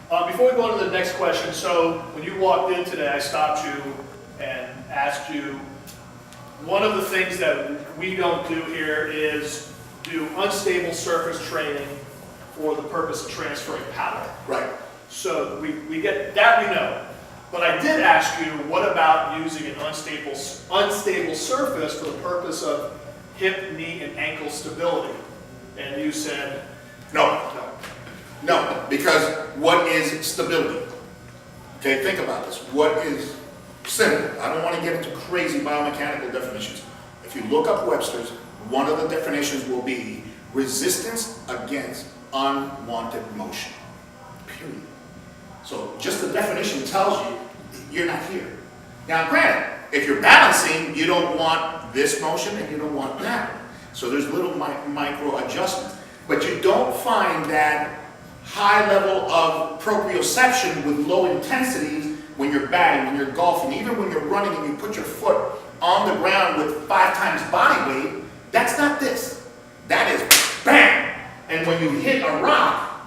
Before we go on to the next question, so when you walked in today, I stopped you and asked you, one of the things that we don't do here is do unstable surface training for the purpose of transferring power. Right. So we get that, we know. But I did ask you, what about using an unstable surface for the purpose of hip, knee, and ankle stability? And you said, No, because what is stability? Okay, think about this. What is simple? I don't want to get into crazy biomechanical definitions. If you look up Webster's, one of the definitions will be resistance against unwanted motion. Period. So just the definition tells you you're not here. Now granted, if you're balancing, you don't want this motion and you don't want that. So there's little micro adjustments. But you don't find that high level of proprioception with low intensities when you're batting, when you're golfing, even when you're running and you put your foot on the ground with 5 times body weight. That's not this. That is bam! And when you hit a rock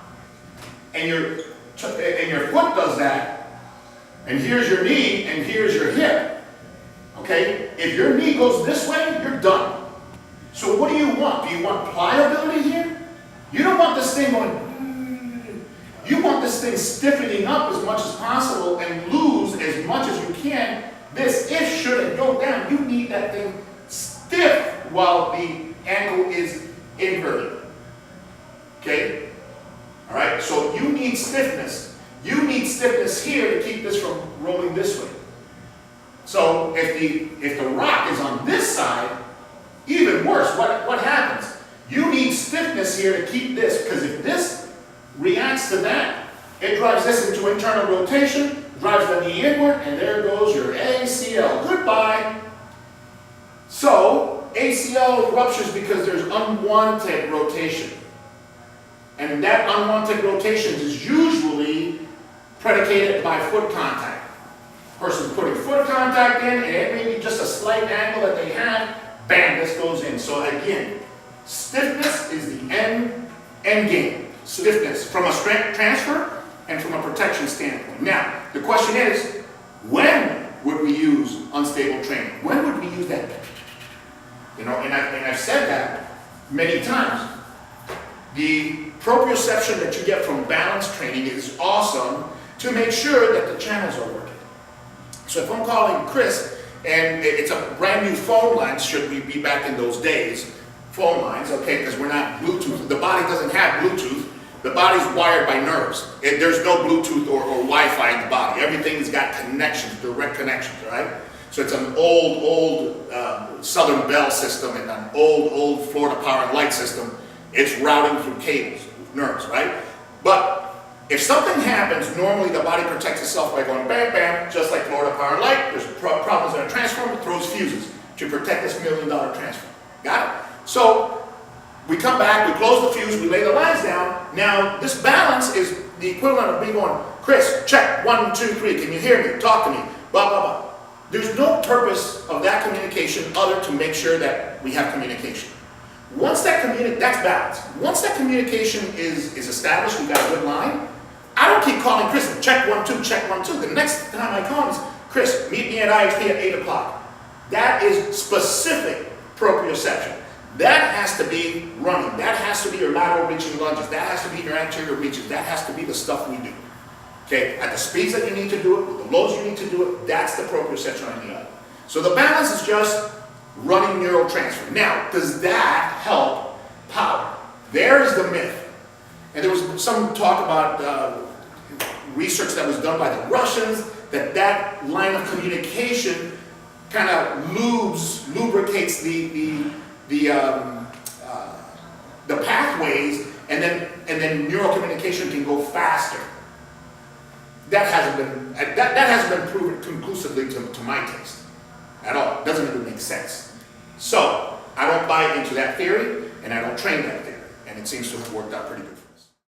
and your foot does that, and here's your knee and here's your hip, okay? If your knee goes this way, you're done. So what do you want? Do you want pliability here? You don't want this thing going, you want this thing stiffening up as much as possible and lose as much as you can. This if should it go down, you need that thing stiff while the ankle is inverted. Okay? All right, so you need stiffness. You need stiffness here to keep this from rolling this way. So if the rock is on this side, even worse, what happens? You need stiffness here to keep this, because if this reacts to that, it drives this into internal rotation, drives the knee inward, and there goes your ACL. Goodbye. So ACL ruptures because there's unwanted rotation. And that unwanted rotation is usually predicated by foot contact. Person's putting foot contact in, and it may be just a slight angle that they have, bam, this goes in. So again, stiffness is the end game. Stiffness from a strength transfer and from a protection standpoint. Now, the question is, when would we use unstable training? When would we use that? You know, and I've said that many times. The proprioception that you get from balance training is awesome to make sure that the channels are working. So if I'm calling Chris and it's a brand new phone line, should we be back in those days, phone lines, okay, because we're not Bluetooth. The body doesn't have Bluetooth. The body's wired by nerves. There's no Bluetooth or Wi-Fi in the body. Everything's got connections, direct connections, right? So it's an old Southern Bell system and an old Florida Power and Light system. It's routing through cables, nerves, right? But if something happens, normally the body protects itself by going bam, bam, just like Florida Power and Light. There's problems in a transformer, it throws fuses to protect this $1 million transformer. Got it? So we come back, we close the fuse, we lay the lines down. Now this balance is the equivalent of me going, Chris, check, 1, 2, 3, can you hear me? Talk to me, blah, blah, blah. There's no purpose of that communication other to make sure that we have communication. Once that that's balance. Once that communication is established, we got a good line, I don't keep calling Chris, check 1, 2, check 1, 2. The next time I call him is, Chris, meet me at IHP at 8 o'clock. That is specific proprioception. That has to be running. That has to be your lateral reaching lunges. That has to be your anterior reaches. That has to be the stuff we do. Okay, at the speeds that you need to do it, with the loads you need to do it, that's the proprioception on the other. So the balance is just running neural transfer. Now, does that help power? There's the myth. And there was some talk about research that was done by the Russians, that line of communication kind of lubricates the pathways, and then neural communication can go faster. That hasn't been proven conclusively to my taste at all. It doesn't even make sense. So I don't buy into that theory, and I don't train that theory, and it seems to have worked out pretty good.